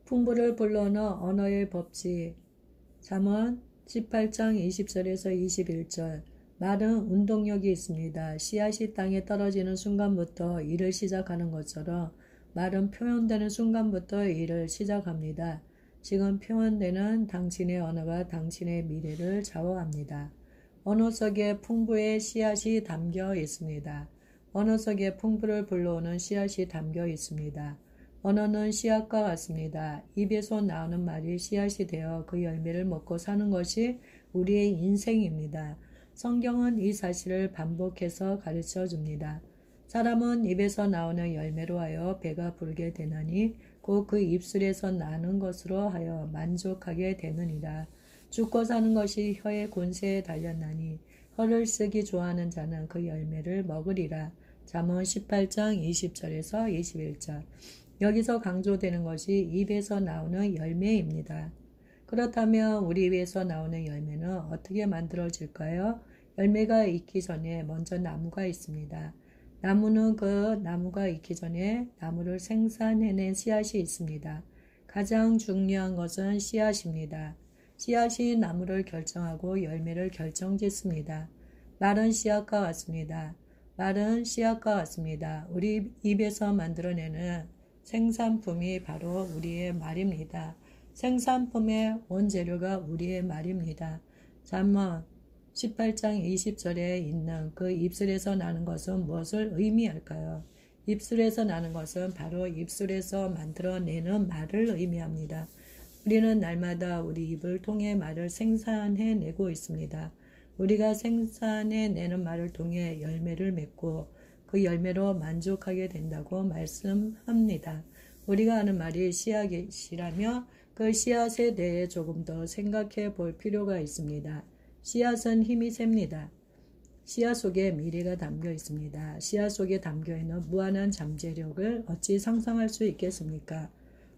풍부를 불러넣은 언어의 법칙. 잠언 18장 20절에서 21절. 말은 운동력이 있습니다. 씨앗이 땅에 떨어지는 순간부터 일을 시작하는 것처럼 말은 표현되는 순간부터 일을 시작합니다. 지금 표현되는 당신의 언어가 당신의 미래를 좌우합니다. 언어 속에 풍부의 씨앗이 담겨 있습니다. 언어 속에 풍부를 불러오는 씨앗이 담겨 있습니다. 언어는 씨앗과 같습니다. 입에서 나오는 말이 씨앗이 되어 그 열매를 먹고 사는 것이 우리의 인생입니다. 성경은 이 사실을 반복해서 가르쳐 줍니다. 사람은 입에서 나오는 열매로 하여 배가 부르게 되나니 곧 그 입술에서 나는 것으로 하여 만족하게 되느니라. 죽고 사는 것이 혀의 권세에 달렸나니 혀를 쓰기 좋아하는 자는 그 열매를 먹으리라. 잠언 18장 20절에서 21절. 여기서 강조되는 것이 입에서 나오는 열매입니다. 그렇다면 우리 입에서 나오는 열매는 어떻게 만들어질까요? 열매가 있기 전에 먼저 나무가 있습니다. 나무는 그 나무가 있기 전에 나무를 생산해낸 씨앗이 있습니다. 가장 중요한 것은 씨앗입니다. 씨앗이 나무를 결정하고 열매를 결정짓습니다. 말은 씨앗과 같습니다. 말은 씨앗과 같습니다. 우리 입에서 만들어내는 생산품이 바로 우리의 말입니다. 생산품의 원재료가 우리의 말입니다. 잠언 18장 20절에 있는 그 입술에서 나는 것은 무엇을 의미할까요? 입술에서 나는 것은 바로 입술에서 만들어내는 말을 의미합니다. 우리는 날마다 우리 입을 통해 말을 생산해내고 있습니다. 우리가 생산해내는 말을 통해 열매를 맺고 그 열매로 만족하게 된다고 말씀합니다. 우리가 하는 말이 씨앗이라며 그 씨앗에 대해 조금 더 생각해 볼 필요가 있습니다. 씨앗은 힘이 셉니다. 씨앗 속에 미래가 담겨 있습니다. 씨앗 속에 담겨 있는 무한한 잠재력을 어찌 상상할 수 있겠습니까?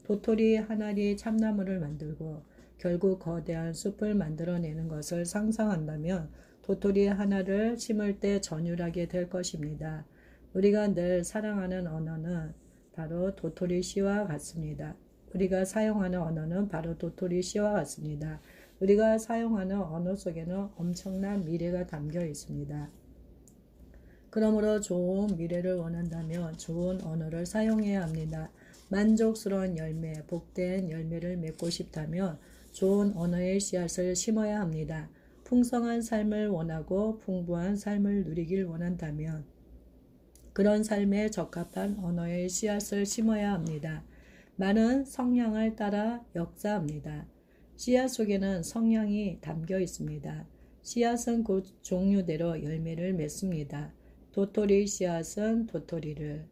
도토리 한 알이 참나무를 만들고 결국 거대한 숲을 만들어내는 것을 상상한다면 도토리 하나를 심을 때 전율하게 될 것입니다. 우리가 늘 사랑하는 언어는 바로 도토리 씨와 같습니다. 우리가 사용하는 언어는 바로 도토리 씨와 같습니다. 우리가 사용하는 언어 속에는 엄청난 미래가 담겨 있습니다. 그러므로 좋은 미래를 원한다면 좋은 언어를 사용해야 합니다. 만족스러운 열매, 복된 열매를 맺고 싶다면 좋은 언어의 씨앗을 심어야 합니다. 풍성한 삶을 원하고 풍부한 삶을 누리길 원한다면 그런 삶에 적합한 언어의 씨앗을 심어야 합니다. 말은 성량을 따라 역사합니다. 씨앗 속에는 성량이 담겨 있습니다. 씨앗은 그 종류대로 열매를 맺습니다. 도토리 씨앗은 도토리를,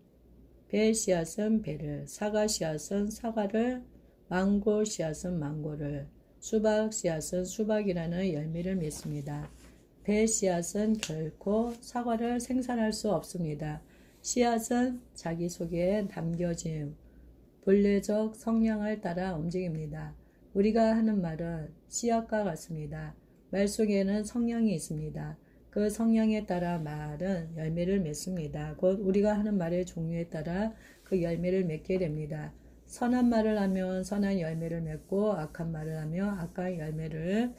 배 씨앗은 배를, 사과 씨앗은 사과를, 망고 씨앗은 망고를, 수박 씨앗은 수박이라는 열매를 맺습니다. 배 씨앗은 결코 사과를 생산할 수 없습니다. 씨앗은 자기 속에 담겨진 본래적 성량을 따라 움직입니다. 우리가 하는 말은 씨앗과 같습니다. 말 속에는 성량이 있습니다. 그 성량에 따라 말은 열매를 맺습니다. 곧 우리가 하는 말의 종류에 따라 그 열매를 맺게 됩니다. 선한 말을 하면 선한 열매를 맺고 악한 말을 하면 악한 열매를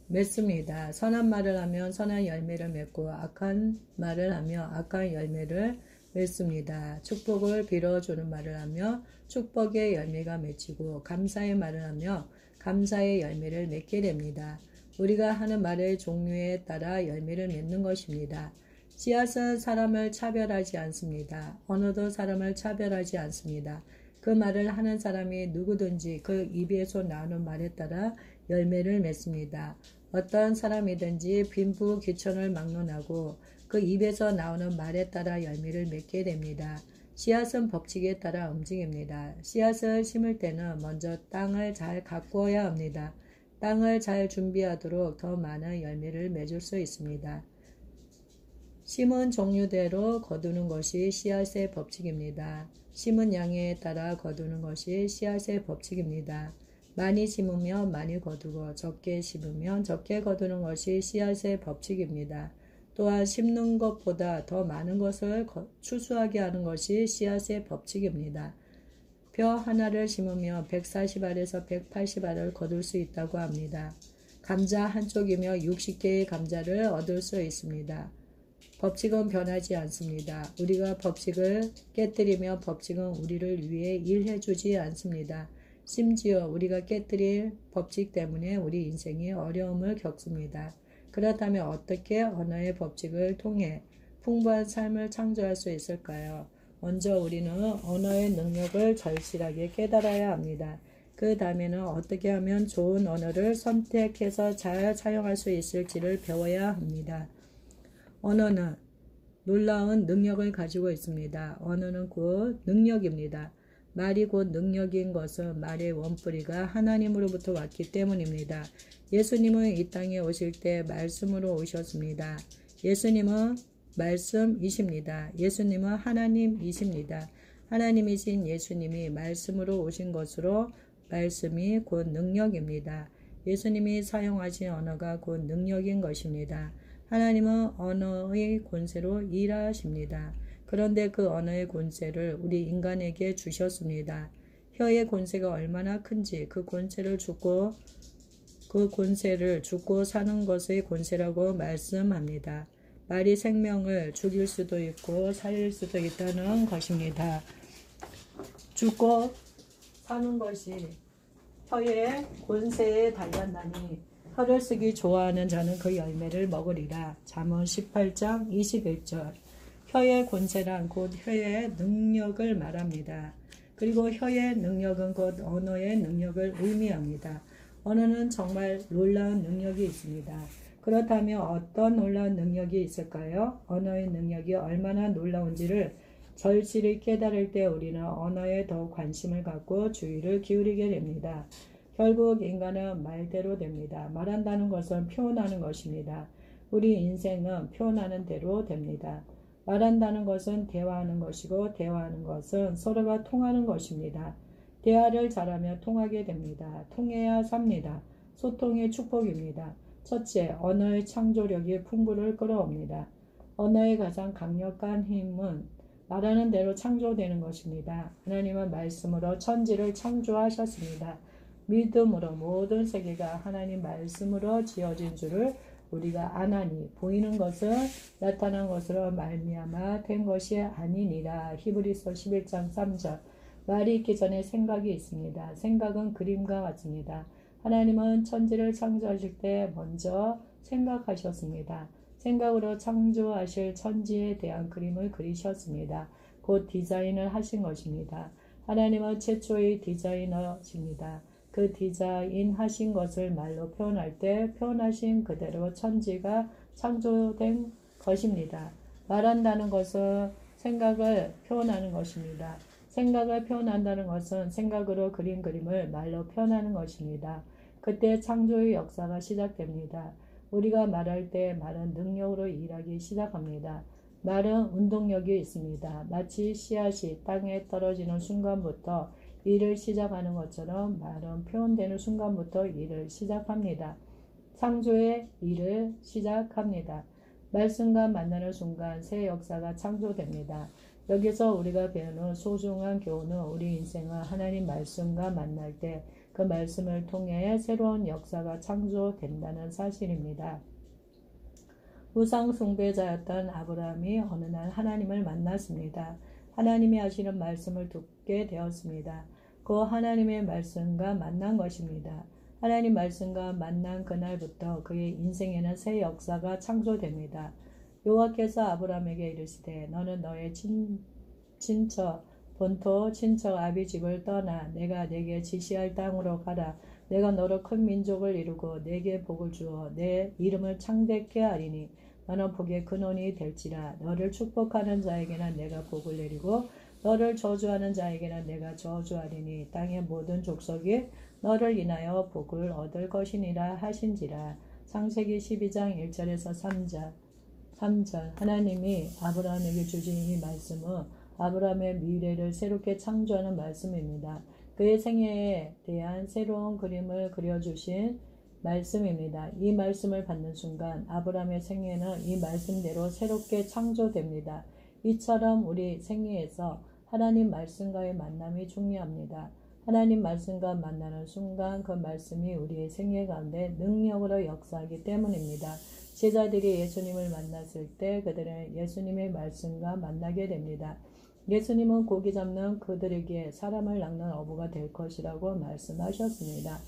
맺습니다. 선한 말을 하면 선한 열매를 맺고 악한 말을 하며 악한 열매를 맺습니다. 축복을 빌어주는 말을 하며 축복의 열매가 맺히고 감사의 말을 하며 감사의 열매를 맺게 됩니다. 우리가 하는 말의 종류에 따라 열매를 맺는 것입니다. 씨앗은 사람을 차별하지 않습니다. 언어도 사람을 차별하지 않습니다. 그 말을 하는 사람이 누구든지 그 입에서 나오는 말에 따라 열매를 맺습니다. 어떤 사람이든지 빈부귀천을 막론하고 그 입에서 나오는 말에 따라 열매를 맺게 됩니다. 씨앗은 법칙에 따라 움직입니다. 씨앗을 심을 때는 먼저 땅을 잘 가꾸어야 합니다. 땅을 잘 준비하도록 더 많은 열매를 맺을 수 있습니다. 심은 종류대로 거두는 것이 씨앗의 법칙입니다. 심은 양에 따라 거두는 것이 씨앗의 법칙입니다. 많이 심으면 많이 거두고 적게 심으면 적게 거두는 것이 씨앗의 법칙입니다. 또한 심는 것보다 더 많은 것을 추수하게 하는 것이 씨앗의 법칙입니다. 벼 하나를 심으며 140알에서 180알을 거둘 수 있다고 합니다. 감자 한 쪽이며 60개의 감자를 얻을 수 있습니다. 법칙은 변하지 않습니다. 우리가 법칙을 깨뜨리며 법칙은 우리를 위해 일해주지 않습니다. 심지어 우리가 깨뜨릴 법칙 때문에 우리 인생이 어려움을 겪습니다. 그렇다면 어떻게 언어의 법칙을 통해 풍부한 삶을 창조할 수 있을까요? 먼저 우리는 언어의 능력을 절실하게 깨달아야 합니다. 그 다음에는 어떻게 하면 좋은 언어를 선택해서 잘 사용할 수 있을지를 배워야 합니다. 언어는 놀라운 능력을 가지고 있습니다. 언어는 곧 능력입니다. 말이 곧 능력인 것은 말의 원뿌리가 하나님으로부터 왔기 때문입니다. 예수님은 이 땅에 오실 때 말씀으로 오셨습니다. 예수님은 말씀이십니다. 예수님은 하나님이십니다. 하나님이신 예수님이 말씀으로 오신 것으로 말씀이 곧 능력입니다. 예수님이 사용하신 언어가 곧 능력인 것입니다. 하나님은 언어의 권세로 일하십니다. 그런데 그 언어의 권세를 우리 인간에게 주셨습니다. 혀의 권세가 얼마나 큰지 그 권세를 죽고 사는 것의 권세라고 말씀합니다. 말이 생명을 죽일 수도 있고 살릴 수도 있다는 것입니다. 죽고 사는 것이 혀의 권세에 달렸나니 혀를 쓰기 좋아하는 자는 그 열매를 먹으리라. 잠언 18장 21절. 혀의 권세란 곧 혀의 능력을 말합니다. 그리고 혀의 능력은 곧 언어의 능력을 의미합니다. 언어는 정말 놀라운 능력이 있습니다. 그렇다면 어떤 놀라운 능력이 있을까요? 언어의 능력이 얼마나 놀라운지를 절실히 깨달을 때 우리는 언어에 더 관심을 갖고 주의를 기울이게 됩니다. 결국 인간은 말대로 됩니다. 말한다는 것은 표현하는 것입니다. 우리 인생은 표현하는 대로 됩니다. 말한다는 것은 대화하는 것이고 대화하는 것은 서로가 통하는 것입니다. 대화를 잘하며 통하게 됩니다. 통해야 삽니다. 소통의 축복입니다. 첫째, 언어의 창조력이 풍부를 끌어옵니다. 언어의 가장 강력한 힘은 말하는 대로 창조되는 것입니다. 하나님은 말씀으로 천지를 창조하셨습니다. 믿음으로 모든 세계가 하나님 말씀으로 지어진 줄을 우리가 아나니 보이는 것은 나타난 것으로 말미암아 된 것이 아니니라. 히브리서 11장 3절. 말이 있기 전에 생각이 있습니다. 생각은 그림과 같습니다. 하나님은 천지를 창조하실 때 먼저 생각하셨습니다. 생각으로 창조하실 천지에 대한 그림을 그리셨습니다. 곧 디자인을 하신 것입니다. 하나님은 최초의 디자이너십니다. 그 디자인하신 것을 말로 표현할 때 표현하신 그대로 천지가 창조된 것입니다. 말한다는 것은 생각을 표현하는 것입니다. 생각을 표현한다는 것은 생각으로 그린 그림을 말로 표현하는 것입니다. 그때 창조의 역사가 시작됩니다. 우리가 말할 때 말은 능력으로 일하기 시작합니다. 말은 운동력이 있습니다. 마치 씨앗이 땅에 떨어지는 순간부터 일을 시작하는 것처럼 말은 표현되는 순간부터 일을 시작합니다. 창조의 일을 시작합니다. 말씀과 만나는 순간 새 역사가 창조됩니다. 여기서 우리가 배우는 소중한 교훈은 우리 인생은 하나님 말씀과 만날 때 그 말씀을 통해 새로운 역사가 창조된다는 사실입니다. 우상 숭배자였던 아브라함이 어느 날 하나님을 만났습니다. 하나님이 하시는 말씀을 듣게 되었습니다. 그 하나님의 말씀과 만난 것입니다. 하나님 말씀과 만난 그날부터 그의 인생에는 새 역사가 창조됩니다. 여호와께서 아브라함에게 이르시되 너는 너의 친척 본토 친척 아비 집을 떠나 내가 내게 지시할 땅으로 가라. 내가 너로 큰 민족을 이루고 내게 복을 주어 내 이름을 창대케 하리니 너는 복의 근원이 될지라. 너를 축복하는 자에게는 내가 복을 내리고 너를 저주하는 자에게는 내가 저주하리니 땅의 모든 족속이 너를 인하여 복을 얻을 것이니라 하신지라. 창세기 12장 1절에서 3절. 하나님이 아브라함에게 주신 이 말씀은 아브라함의 미래를 새롭게 창조하는 말씀입니다. 그의 생애에 대한 새로운 그림을 그려주신 말씀입니다. 이 말씀을 받는 순간 아브라함의 생애는 이 말씀대로 새롭게 창조됩니다. 이처럼 우리 생애에서 하나님 말씀과의 만남이 중요합니다. 하나님 말씀과 만나는 순간 그 말씀이 우리의 생애 가운데 능력으로 역사하기 때문입니다. 제자들이 예수님을 만났을 때 그들은 예수님의 말씀과 만나게 됩니다. 예수님은 고기 잡는 그들에게 사람을 낚는 어부가 될 것이라고 말씀하셨습니다.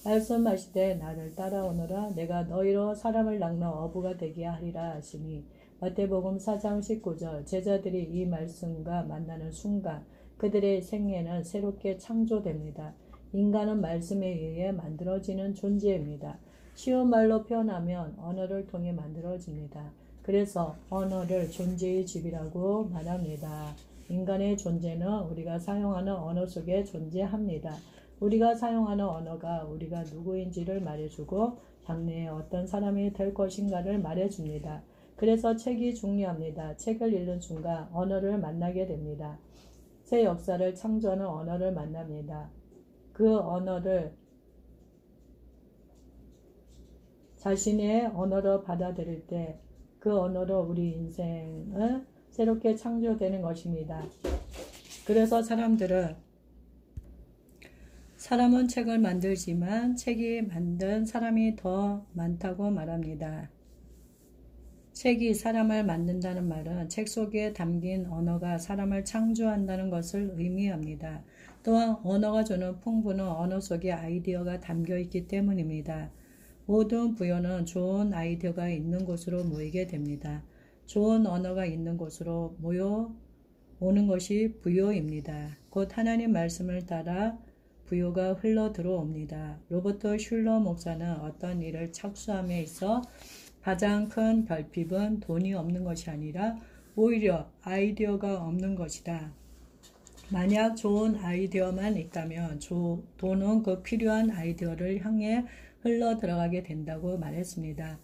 말씀하시되 나를 따라오너라 내가 너희로 사람을 낚는 어부가 되게 하리라 하시니 마태복음 4장 19절 제자들이 이 말씀과 만나는 순간 그들의 생애는 새롭게 창조됩니다. 인간은 말씀에 의해 만들어지는 존재입니다. 쉬운 말로 표현하면 언어를 통해 만들어집니다. 그래서 언어를 존재의 집이라고 말합니다. 인간의 존재는 우리가 사용하는 언어 속에 존재합니다. 우리가 사용하는 언어가 우리가 누구인지를 말해주고 장래에 어떤 사람이 될 것인가를 말해줍니다. 그래서 책이 중요합니다. 책을 읽는 순간 언어를 만나게 됩니다. 새 역사를 창조하는 언어를 만납니다. 그 언어를 자신의 언어로 받아들일 때 그 언어로 우리 인생은 새롭게 창조되는 것입니다. 그래서 사람은 책을 만들지만 책이 만든 사람이 더 많다고 말합니다. 책이 사람을 만든다는 말은 책 속에 담긴 언어가 사람을 창조한다는 것을 의미합니다. 또한 언어가 주는 풍부는 언어 속에 아이디어가 담겨 있기 때문입니다. 모든 부여는 좋은 아이디어가 있는 곳으로 모이게 됩니다. 좋은 언어가 있는 곳으로 모여오는 것이 부여입니다. 곧 하나님 말씀을 따라 부여가 흘러 들어옵니다. 로버트 슐러 목사는 어떤 일을 착수함에 있어 가장 큰 결핍은 돈이 없는 것이 아니라 오히려 아이디어가 없는 것이다. 만약 좋은 아이디어만 있다면 돈은 그 필요한 아이디어를 향해 흘러 들어가게 된다고 말했습니다.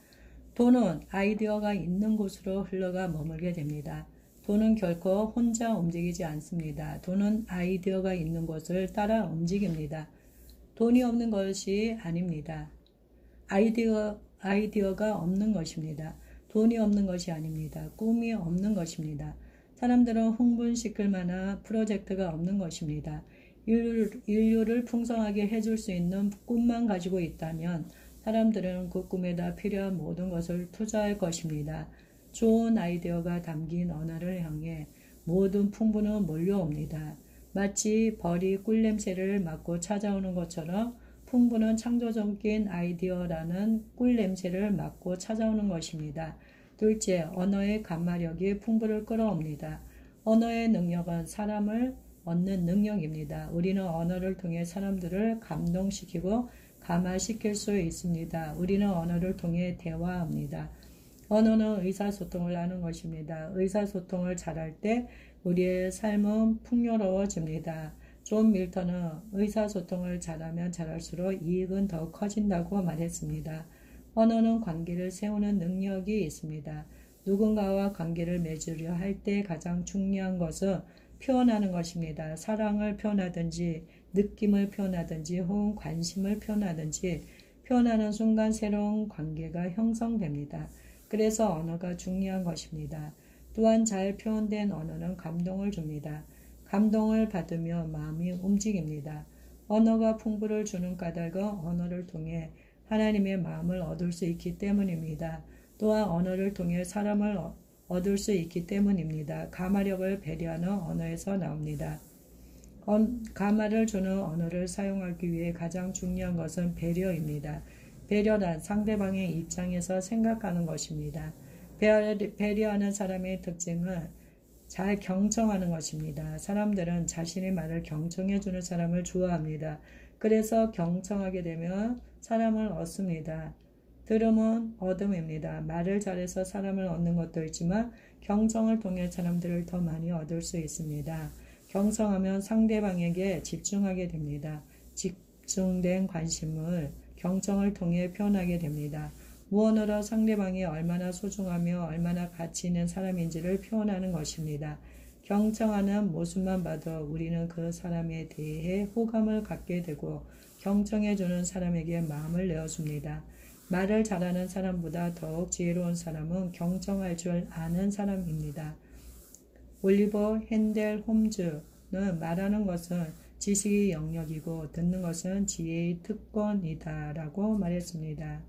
돈은 아이디어가 있는 곳으로 흘러가 머물게 됩니다. 돈은 결코 혼자 움직이지 않습니다. 돈은 아이디어가 있는 곳을 따라 움직입니다. 돈이 없는 것이 아닙니다. 아이디어가 없는 것입니다. 돈이 없는 것이 아닙니다. 꿈이 없는 것입니다. 사람들은 흥분시킬 만한 프로젝트가 없는 것입니다. 인류를 풍성하게 해줄 수 있는 꿈만 가지고 있다면 사람들은 그 꿈에다 필요한 모든 것을 투자할 것입니다. 좋은 아이디어가 담긴 언어를 향해 모든 풍부는 몰려옵니다. 마치 벌이 꿀냄새를 맡고 찾아오는 것처럼 풍부는 창조적인 아이디어라는 꿀냄새를 맡고 찾아오는 것입니다. 둘째, 언어의 감화력이 풍부를 끌어옵니다. 언어의 능력은 사람을 얻는 능력입니다. 우리는 언어를 통해 사람들을 감동시키고 감화시킬 수 있습니다. 우리는 언어를 통해 대화합니다. 언어는 의사소통을 하는 것입니다. 의사소통을 잘할 때 우리의 삶은 풍요로워집니다. 존 밀턴은 의사소통을 잘하면 잘할수록 이익은 더 커진다고 말했습니다. 언어는 관계를 세우는 능력이 있습니다. 누군가와 관계를 맺으려 할 때 가장 중요한 것은 표현하는 것입니다. 사랑을 표현하든지 느낌을 표현하든지 혹은 관심을 표현하든지 표현하는 순간 새로운 관계가 형성됩니다. 그래서 언어가 중요한 것입니다. 또한 잘 표현된 언어는 감동을 줍니다. 감동을 받으며 마음이 움직입니다. 언어가 풍부를 주는 까닭은 언어를 통해 하나님의 마음을 얻을 수 있기 때문입니다. 또한 언어를 통해 사람을 얻을 수 있기 때문입니다. 감화력을 배려하는 언어에서 나옵니다. 감화를 주는 언어를 사용하기 위해 가장 중요한 것은 배려입니다. 배려란 상대방의 입장에서 생각하는 것입니다. 배려하는 사람의 특징은 잘 경청하는 것입니다. 사람들은 자신의 말을 경청해주는 사람을 좋아합니다. 그래서 경청하게 되면 사람을 얻습니다. 들음은 얻음입니다. 말을 잘해서 사람을 얻는 것도 있지만 경청을 통해 사람들을 더 많이 얻을 수 있습니다. 경청하면 상대방에게 집중하게 됩니다. 집중된 관심을 경청을 통해 표현하게 됩니다. 무언으로 상대방이 얼마나 소중하며 얼마나 가치 있는 사람인지를 표현하는 것입니다. 경청하는 모습만 봐도 우리는 그 사람에 대해 호감을 갖게 되고 경청해주는 사람에게 마음을 내어줍니다. 말을 잘하는 사람보다 더욱 지혜로운 사람은 경청할 줄 아는 사람입니다. 올리버 핸델 홈즈는 말하는 것은 지식의 영역이고 듣는 것은 지혜의 특권이다 라고 말했습니다.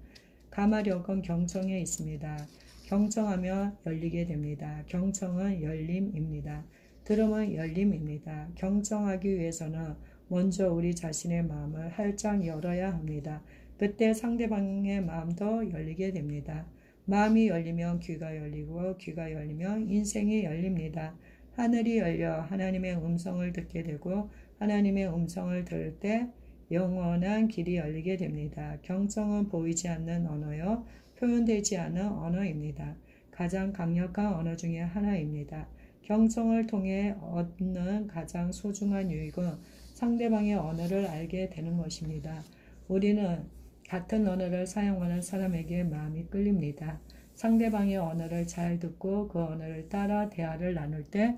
가마력은 경청에 있습니다. 경청하며 열리게 됩니다. 경청은 열림입니다. 들음은 열림입니다. 경청하기 위해서는 먼저 우리 자신의 마음을 활짝 열어야 합니다. 그때 상대방의 마음도 열리게 됩니다. 마음이 열리면 귀가 열리고 귀가 열리면 인생이 열립니다. 하늘이 열려 하나님의 음성을 듣게 되고 하나님의 음성을 들을 때 영원한 길이 열리게 됩니다. 경청은 보이지 않는 언어요. 표현되지 않은 언어입니다. 가장 강력한 언어 중에 하나입니다. 경청을 통해 얻는 가장 소중한 유익은 상대방의 언어를 알게 되는 것입니다. 우리는 같은 언어를 사용하는 사람에게 마음이 끌립니다. 상대방의 언어를 잘 듣고 그 언어를 따라 대화를 나눌 때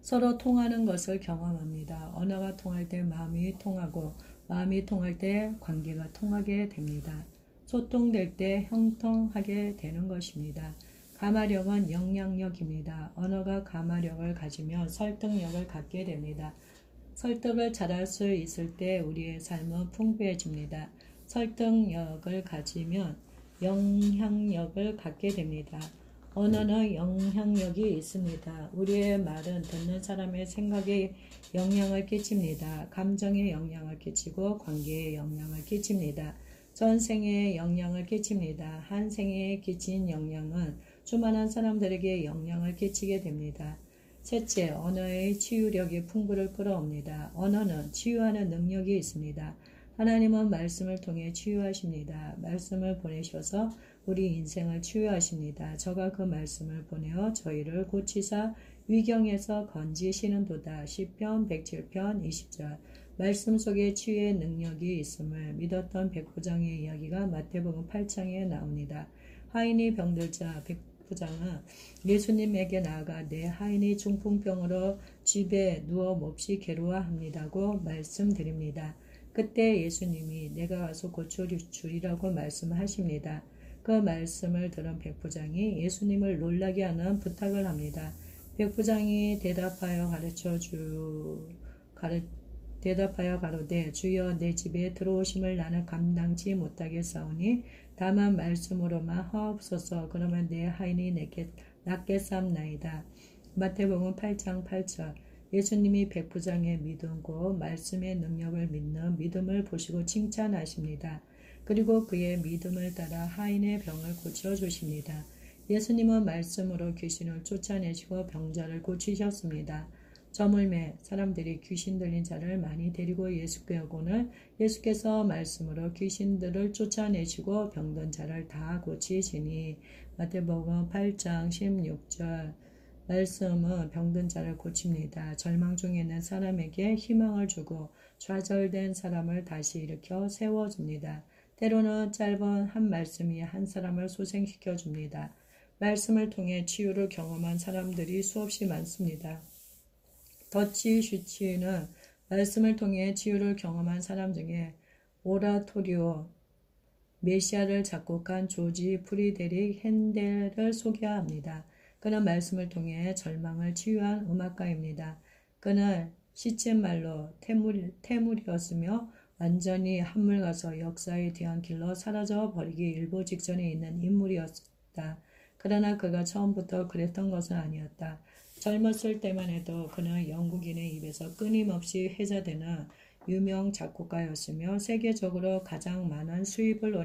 서로 통하는 것을 경험합니다. 언어가 통할 때 마음이 통하고 마음이 통할 때 관계가 통하게 됩니다. 소통될 때 형통하게 되는 것입니다. 가마력은 영향력입니다. 언어가 가마력을 가지면 설득력을 갖게 됩니다. 설득을 잘할 수 있을 때 우리의 삶은 풍부해집니다. 설득력을 가지면 영향력을 갖게 됩니다. 언어는 영향력이 있습니다. 우리의 말은 듣는 사람의 생각에 영향을 끼칩니다. 감정에 영향을 끼치고 관계에 영향을 끼칩니다. 전생에 영향을 끼칩니다. 한 생에 끼친 영향은 수많은 사람들에게 영향을 끼치게 됩니다. 셋째, 언어의 치유력이 풍부를 끌어옵니다. 언어는 치유하는 능력이 있습니다. 하나님은 말씀을 통해 치유하십니다. 말씀을 보내셔서 우리 인생을 치유하십니다. 저가 그 말씀을 보내어 저희를 고치사 위경에서 건지시는도다. 시편 107편 20절. 말씀 속에 치유의 능력이 있음을 믿었던 백부장의 이야기가 마태복음 8장에 나옵니다. 하인이 병들자 백부장은 예수님에게 나아가 내 하인이 중풍병으로 집에 누워 몹시 괴로워합니다고 말씀드립니다. 그때 예수님이 내가 가서 고쳐주리라고 말씀하십니다. 그 말씀을 들은 백부장이 예수님을 놀라게 하는 부탁을 합니다. 백부장이 대답하여 가로되 주여 내 집에 들어오심을 나는 감당치 못하겠사오니 다만 말씀으로만 하옵소서. 그러면 내 하인이 내게 낫겠사옵나이다. 마태복음 8장 8절. 예수님이 백부장의 믿음과 말씀의 능력을 믿는 믿음을 보시고 칭찬하십니다. 그리고 그의 믿음을 따라 하인의 병을 고쳐주십니다. 예수님은 말씀으로 귀신을 쫓아내시고 병자를 고치셨습니다. 저물매 사람들이 귀신 들린 자를 많이 데리고 예수께 오고는 예수께서 말씀으로 귀신들을 쫓아내시고 병든 자를 다 고치시니 마태복음 8장 16절. 말씀은 병든 자를 고칩니다. 절망 중에 있는 사람에게 희망을 주고 좌절된 사람을 다시 일으켜 세워줍니다. 때로는 짧은 한 말씀이 한 사람을 소생시켜 줍니다. 말씀을 통해 치유를 경험한 사람들이 수없이 많습니다. 더치 슈치는 말씀을 통해 치유를 경험한 사람 중에 오라토리오 메시아를 작곡한 조지 프리데릭 핸델을 소개합니다. 그는 말씀을 통해 절망을 치유한 음악가입니다. 그는 시쳇말로 태물이었으며 완전히 한물가서 역사의 뒤안길로 사라져 버리기 일보 직전에 있는 인물이었다. 그러나 그가 처음부터 그랬던 것은 아니었다. 젊었을 때만 해도 그는 영국인의 입에서 끊임없이 회자되는 유명 작곡가였으며 세계적으로 가장 많은 수입을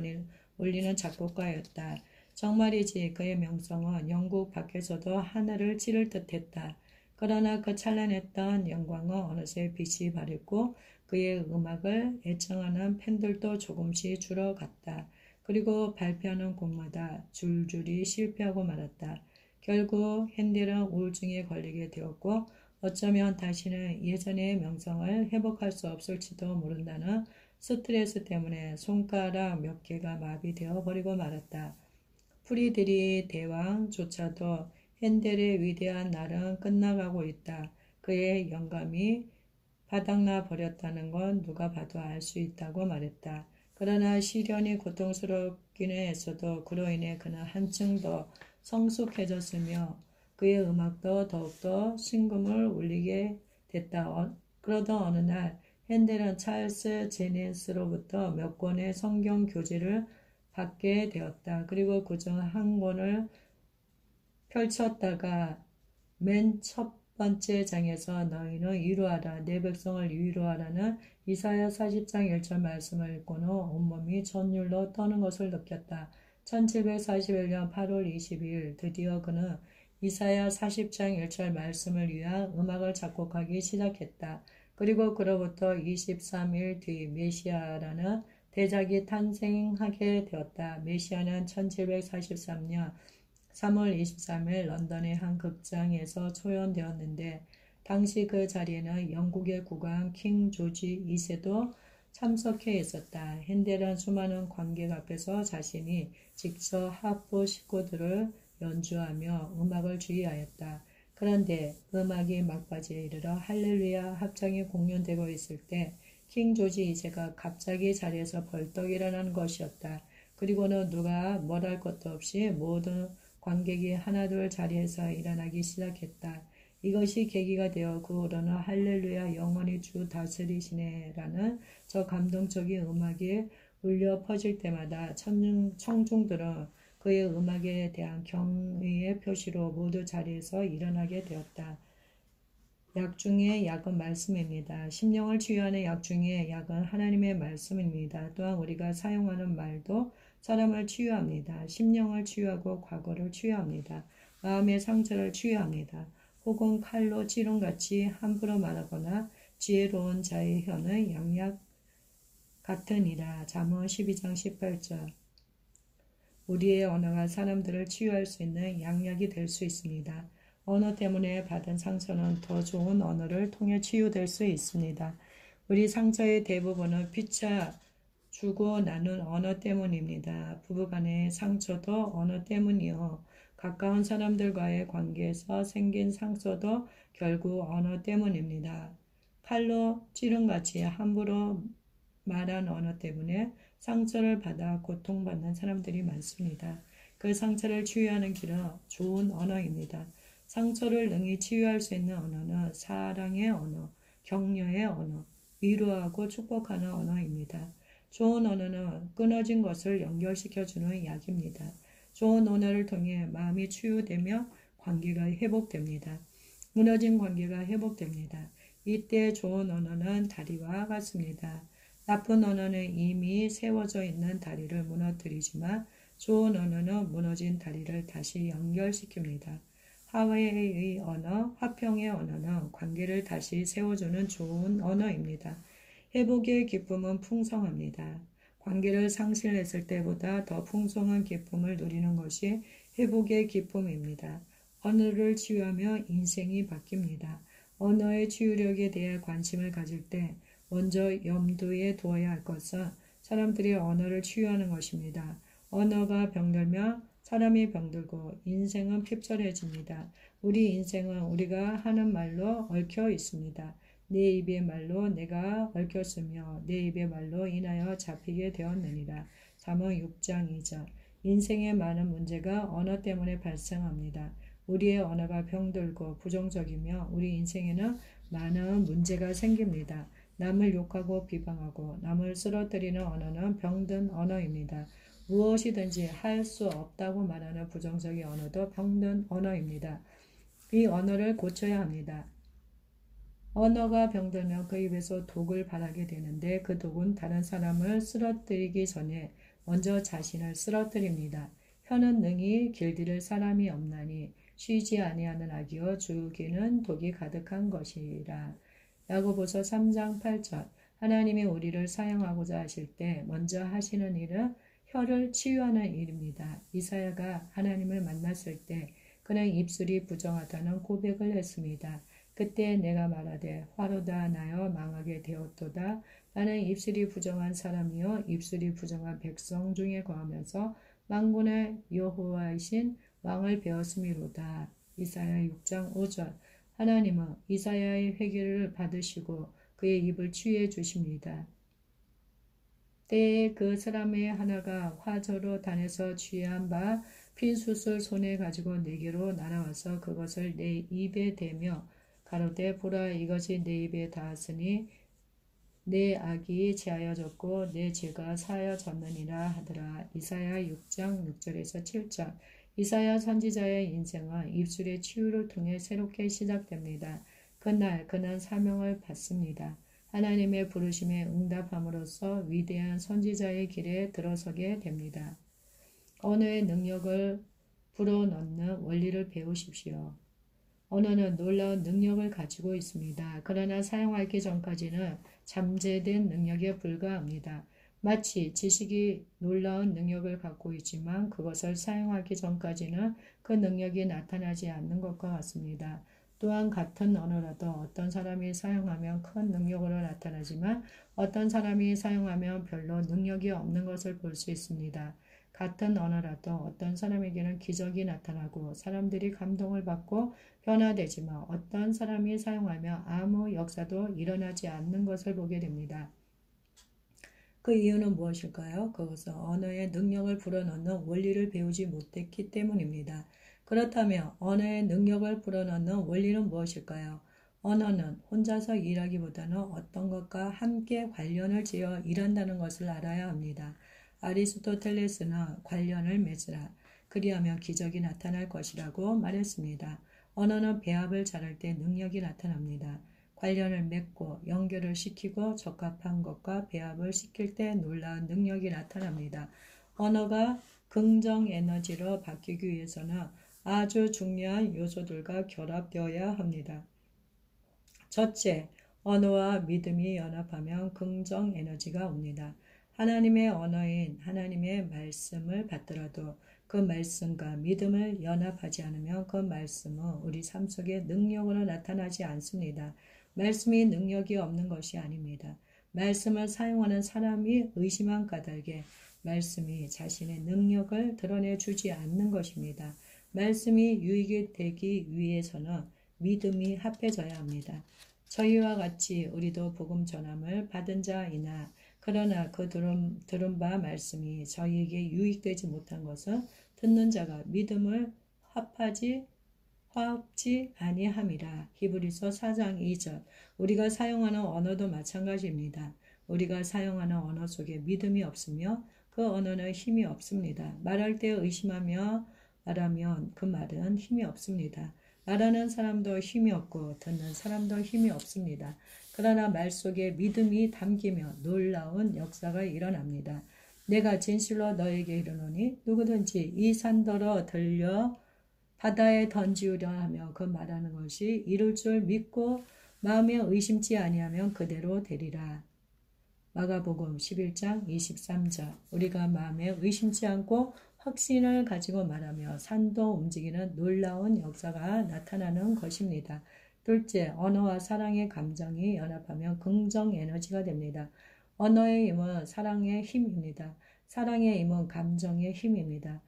올리는 작곡가였다. 정말이지 그의 명성은 영국 밖에서도 하늘을 찌를 듯했다. 그러나 그 찬란했던 영광은 어느새 빛이 바랬고 그의 음악을 애청하는 팬들도 조금씩 줄어갔다. 그리고 발표하는 곡마다 줄줄이 실패하고 말았다. 결국 핸델은 우울증에 걸리게 되었고 어쩌면 다시는 예전의 명성을 회복할 수 없을지도 모른다는 스트레스 때문에 손가락 몇 개가 마비되어 버리고 말았다. 프리드리 대왕조차도 핸델의 위대한 날은 끝나가고 있다. 그의 영감이 바닥나 버렸다는 건 누가 봐도 알 수 있다고 말했다. 그러나 시련이 고통스럽기는 했어도 그로 인해 그는 한층 더 성숙해졌으며 그의 음악도 더욱더 신금을 울리게 됐다. 그러던 어느 날 핸델은 찰스 제니스로부터 몇 권의 성경 교재를 받게 되었다. 그리고 그중 한 권을 펼쳤다가 맨 첫 번째 장에서 너희는 위로하라 내 백성을 위로하라는 이사야 40장 1절 말씀을 읽고는 온몸이 전율로 떠는 것을 느꼈다. 1741년 8월 22일 드디어 그는 이사야 40장 1절 말씀을 위한 음악을 작곡하기 시작했다. 그리고 그로부터 23일 뒤 메시아라는 대작이 탄생하게 되었다. 메시아는 1743년 3월 23일 런던의 한 극장에서 초연되었는데 당시 그 자리에는 영국의 국왕 킹 조지 2세도 참석해 있었다. 핸델은 수많은 관객 앞에서 자신이 직접 하프 식구들을 연주하며 음악을 주의하였다. 그런데 음악이 막바지에 이르러 할렐루야 합창이 공연되고 있을 때 킹 조지 2세가 갑자기 자리에서 벌떡 일어나는 것이었다. 그리고는 누가 뭘할 것도 없이 모든 관객이 하나둘 자리에서 일어나기 시작했다. 이것이 계기가 되어 그 후로는 할렐루야 영원히 주 다스리시네라는 저 감동적인 음악이 울려 퍼질 때마다 청중들은 그의 음악에 대한 경의의 표시로 모두 자리에서 일어나게 되었다. 약 중에 약은 말씀입니다. 심령을 치유하는 약 중에 약은 하나님의 말씀입니다. 또한 우리가 사용하는 말도 사람을 치유합니다. 심령을 치유하고 과거를 치유합니다. 마음의 상처를 치유합니다. 혹은 칼로 찌름같이 함부로 말하거나 지혜로운 자의 혀는 양약 같으니라. 잠언 12장 18절. 우리의 언어가 사람들을 치유할 수 있는 양약이 될 수 있습니다. 언어 때문에 받은 상처는 더 좋은 언어를 통해 치유될 수 있습니다. 우리 상처의 대부분은 피차 주고 나눈 언어 때문입니다. 부부간의 상처도 언어 때문이요. 가까운 사람들과의 관계에서 생긴 상처도 결국 언어 때문입니다. 칼로 찌름같이 함부로 말한 언어 때문에 상처를 받아 고통받는 사람들이 많습니다. 그 상처를 치유하는 길은 좋은 언어입니다. 상처를 능히 치유할 수 있는 언어는 사랑의 언어, 격려의 언어, 위로하고 축복하는 언어입니다. 좋은 언어는 끊어진 것을 연결시켜주는 약입니다. 좋은 언어를 통해 마음이 치유되며 관계가 회복됩니다. 무너진 관계가 회복됩니다. 이때 좋은 언어는 다리와 같습니다. 나쁜 언어는 이미 세워져 있는 다리를 무너뜨리지만 좋은 언어는 무너진 다리를 다시 연결시킵니다. 화해의 언어, 화평의 언어는 관계를 다시 세워주는 좋은 언어입니다. 회복의 기쁨은 풍성합니다. 관계를 상실했을 때보다 더 풍성한 기쁨을 누리는 것이 회복의 기쁨입니다. 언어를 치유하며 인생이 바뀝니다. 언어의 치유력에 대해 관심을 가질 때 먼저 염두에 두어야 할 것은 사람들이 언어를 치유하는 것입니다. 언어가 병들면 사람이 병들고 인생은 핍절해집니다. 우리 인생은 우리가 하는 말로 얽혀 있습니다. 내 입의 말로 내가 얽혔으며 내 입의 말로 인하여 잡히게 되었느니라. 잠언 6장 2절. 인생의 많은 문제가 언어 때문에 발생합니다. 우리의 언어가 병들고 부정적이며 우리 인생에는 많은 문제가 생깁니다. 남을 욕하고 비방하고 남을 쓰러뜨리는 언어는 병든 언어입니다. 무엇이든지 할 수 없다고 말하는 부정적인 언어도 병든 언어입니다. 이 언어를 고쳐야 합니다. 언어가 병들면 그 입에서 독을 발하게 되는데 그 독은 다른 사람을 쓰러뜨리기 전에 먼저 자신을 쓰러뜨립니다. 혀는 능히 길들일 사람이 없나니 쉬지 아니하는 악이요 주기는 독이 가득한 것이라. 야고보서 3장 8절. 하나님이 우리를 사용하고자 하실 때 먼저 하시는 일은 혀를 치유하는 일입니다. 이사야가 하나님을 만났을 때 그는 입술이 부정하다는 고백을 했습니다. 그때 내가 말하되 화로다 나여 망하게 되었도다. 나는 입술이 부정한 사람이요 입술이 부정한 백성 중에 거하면서 만군의 여호와이신 왕을 배웠음이로다. 이사야 6장 5절. 하나님은 이사야의 회개를 받으시고 그의 입을 치유해 주십니다. 때에 그 사람의 하나가 화저로 단에서 취한 바 핀 숯을 손에 가지고 내게로 날아와서 그것을 내 입에 대며 가로되 보라 이것이 내 입에 닿았으니 내 악이 제하여졌고 내 죄가 사하여졌느니라 하더라. 이사야 6장 6절에서 7절. 이사야 선지자의 인생은 입술의 치유를 통해 새롭게 시작됩니다. 그날 그는 사명을 받습니다. 하나님의 부르심에 응답함으로써 위대한 선지자의 길에 들어서게 됩니다. 언어의 능력을 불어넣는 원리를 배우십시오. 언어는 놀라운 능력을 가지고 있습니다. 그러나 사용하기 전까지는 잠재된 능력에 불과합니다. 마치 지식이 놀라운 능력을 갖고 있지만 그것을 사용하기 전까지는 그 능력이 나타나지 않는 것과 같습니다. 또한 같은 언어라도 어떤 사람이 사용하면 큰 능력으로 나타나지만 어떤 사람이 사용하면 별로 능력이 없는 것을 볼 수 있습니다. 같은 언어라도 어떤 사람에게는 기적이 나타나고 사람들이 감동을 받고 변화되지만 어떤 사람이 사용하며 아무 역사도 일어나지 않는 것을 보게 됩니다. 그 이유는 무엇일까요? 그것은 언어의 능력을 불어넣는 원리를 배우지 못했기 때문입니다. 그렇다면 언어의 능력을 불어넣는 원리는 무엇일까요? 언어는 혼자서 일하기보다는 어떤 것과 함께 관련을 지어 일한다는 것을 알아야 합니다. 아리스토텔레스는 관련을 맺으라. 그리하면 기적이 나타날 것이라고 말했습니다. 언어는 배합을 잘할 때 능력이 나타납니다. 관련을 맺고 연결을 시키고 적합한 것과 배합을 시킬 때 놀라운 능력이 나타납니다. 언어가 긍정 에너지로 바뀌기 위해서는 아주 중요한 요소들과 결합되어야 합니다. 첫째, 언어와 믿음이 연합하면 긍정 에너지가 옵니다. 하나님의 언어인 하나님의 말씀을 받더라도 그 말씀과 믿음을 연합하지 않으면 그 말씀은 우리 삶 속에 능력으로 나타나지 않습니다. 말씀이 능력이 없는 것이 아닙니다. 말씀을 사용하는 사람이 의심한 까닭에 말씀이 자신의 능력을 드러내주지 않는 것입니다. 말씀이 유익이 되기 위해서는 믿음이 합해져야 합니다. 저희와 같이 우리도 복음 전함을 받은 자이나 그러나 그 들은 바 말씀이 저희에게 유익되지 못한 것은 듣는 자가 믿음을 합지 아니함이라. 히브리서 4장 2절. 우리가 사용하는 언어도 마찬가지입니다. 우리가 사용하는 언어 속에 믿음이 없으며 그 언어는 힘이 없습니다. 말할 때 의심하며 말하면 그 말은 힘이 없습니다. 말하는 사람도 힘이 없고 듣는 사람도 힘이 없습니다. 그러나 말 속에 믿음이 담기며 놀라운 역사가 일어납니다. 내가 진실로 너에게 이르노니 누구든지 이 산더러 들려 바다에 던지우려 하며 그 말하는 것이 이룰 줄 믿고 마음에 의심치 아니하면 그대로 되리라. 마가복음 11장 23절. 우리가 마음에 의심치 않고 확신을 가지고 말하며 산도 움직이는 놀라운 역사가 나타나는 것입니다. 둘째, 언어와 사랑의 감정이 연합하면 긍정 에너지가 됩니다. 언어의 힘은 사랑의 힘입니다. 사랑의 힘은 감정의 힘입니다.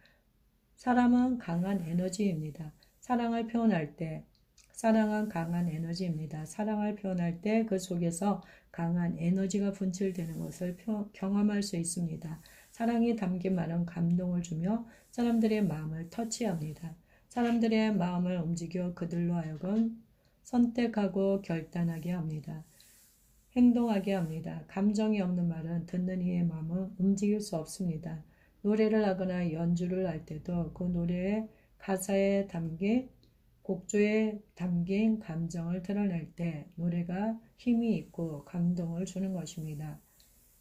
사랑은 강한 에너지입니다. 사랑을 표현할 때 사랑은 강한 에너지입니다. 사랑을 표현할 때 그 속에서 강한 에너지가 분출되는 것을 경험할 수 있습니다. 사랑이 담긴 말은 감동을 주며 사람들의 마음을 터치합니다. 사람들의 마음을 움직여 그들로 하여금 선택하고 결단하게 합니다. 행동하게 합니다. 감정이 없는 말은 듣는 이의 마음을 움직일 수 없습니다. 노래를 하거나 연주를 할 때도 그 노래의 가사에 담긴 곡조에 담긴 감정을 드러낼 때 노래가 힘이 있고 감동을 주는 것입니다.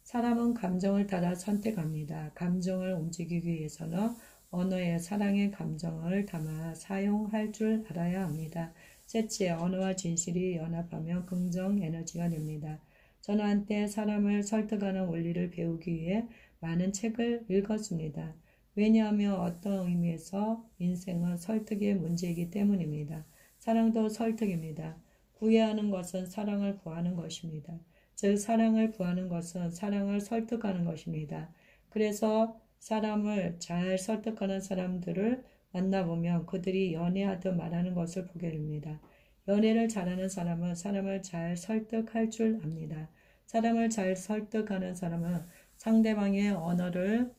사람은 감정을 따라 선택합니다. 감정을 움직이기 위해서는 언어에 사랑의 감정을 담아 사용할 줄 알아야 합니다. 셋째, 언어와 진실이 연합하면 긍정 에너지가 됩니다. 저는 한때 사람을 설득하는 원리를 배우기 위해 많은 책을 읽었습니다. 왜냐하면 어떤 의미에서 인생은 설득의 문제이기 때문입니다. 사랑도 설득입니다. 구해야 하는 것은 사랑을 구하는 것입니다. 즉 사랑을 구하는 것은 사랑을 설득하는 것입니다. 그래서 사람을 잘 설득하는 사람들을 만나보면 그들이 연애하듯 말하는 것을 보게 됩니다. 연애를 잘하는 사람은 사람을 잘 설득할 줄 압니다. 사람을 잘 설득하는 사람은 상대방의 언어를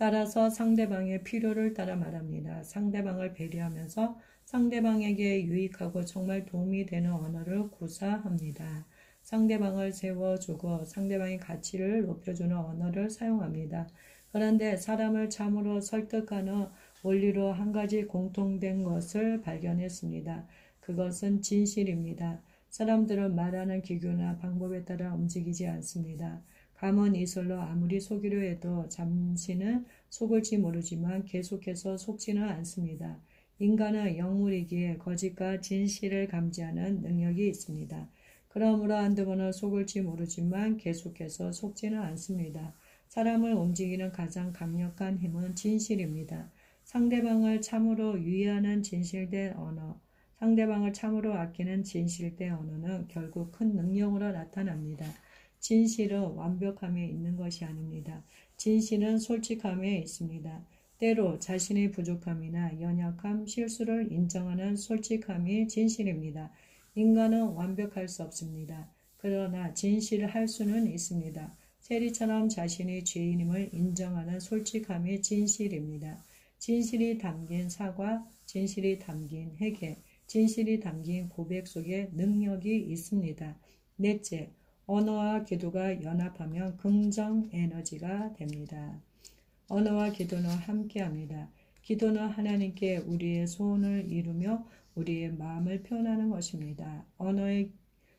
따라서 상대방의 필요를 따라 말합니다. 상대방을 배려하면서 상대방에게 유익하고 정말 도움이 되는 언어를 구사합니다. 상대방을 세워주고 상대방의 가치를 높여주는 언어를 사용합니다. 그런데 사람을 참으로 설득하는 원리로 한 가지 공통된 것을 발견했습니다. 그것은 진실입니다. 사람들은 말하는 기교나 방법에 따라 움직이지 않습니다. 감은 이슬로 아무리 속이려 해도 잠시는 속을지 모르지만 계속해서 속지는 않습니다. 인간은 영물이기에 거짓과 진실을 감지하는 능력이 있습니다. 그러므로 한두 번은 속을지 모르지만 계속해서 속지는 않습니다. 사람을 움직이는 가장 강력한 힘은 진실입니다. 상대방을 참으로 유의하는 진실된 언어, 상대방을 참으로 아끼는 진실된 언어는 결국 큰 능력으로 나타납니다. 진실은 완벽함에 있는 것이 아닙니다. 진실은 솔직함에 있습니다. 때로 자신의 부족함이나 연약함, 실수를 인정하는 솔직함이 진실입니다. 인간은 완벽할 수 없습니다. 그러나 진실할 수는 있습니다. 세리처럼 자신이 죄인임을 인정하는 솔직함이 진실입니다. 진실이 담긴 사과, 진실이 담긴 회개, 진실이 담긴 고백 속에 능력이 있습니다. 넷째, 언어와 기도가 연합하면 긍정 에너지가 됩니다. 언어와 기도는 함께합니다. 기도는 하나님께 우리의 소원을 이루며 우리의 마음을 표현하는 것입니다.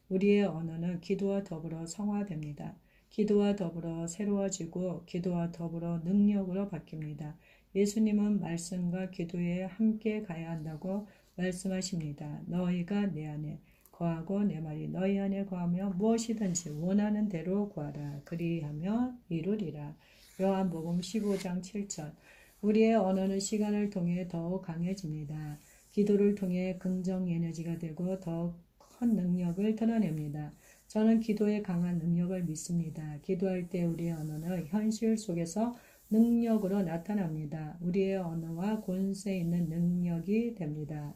우리의 언어는 기도와 더불어 성화됩니다. 기도와 더불어 새로워지고 기도와 더불어 능력으로 바뀝니다. 예수님은 말씀과 기도에 함께 가야 한다고 말씀하십니다. 너희가 내 안에 거하고 내 말이 너희 안에 거하며 무엇이든지 원하는 대로 구하라. 그리하면 이루리라. 요한복음 15장 7절. 우리의 언어는 시간을 통해 더욱 강해집니다. 기도를 통해 긍정 에너지가 되고 더 큰 능력을 드러냅니다. 저는 기도에 강한 능력을 믿습니다. 기도할 때 우리의 언어는 현실 속에서 능력으로 나타납니다. 우리의 언어와 권세 있는 능력이 됩니다.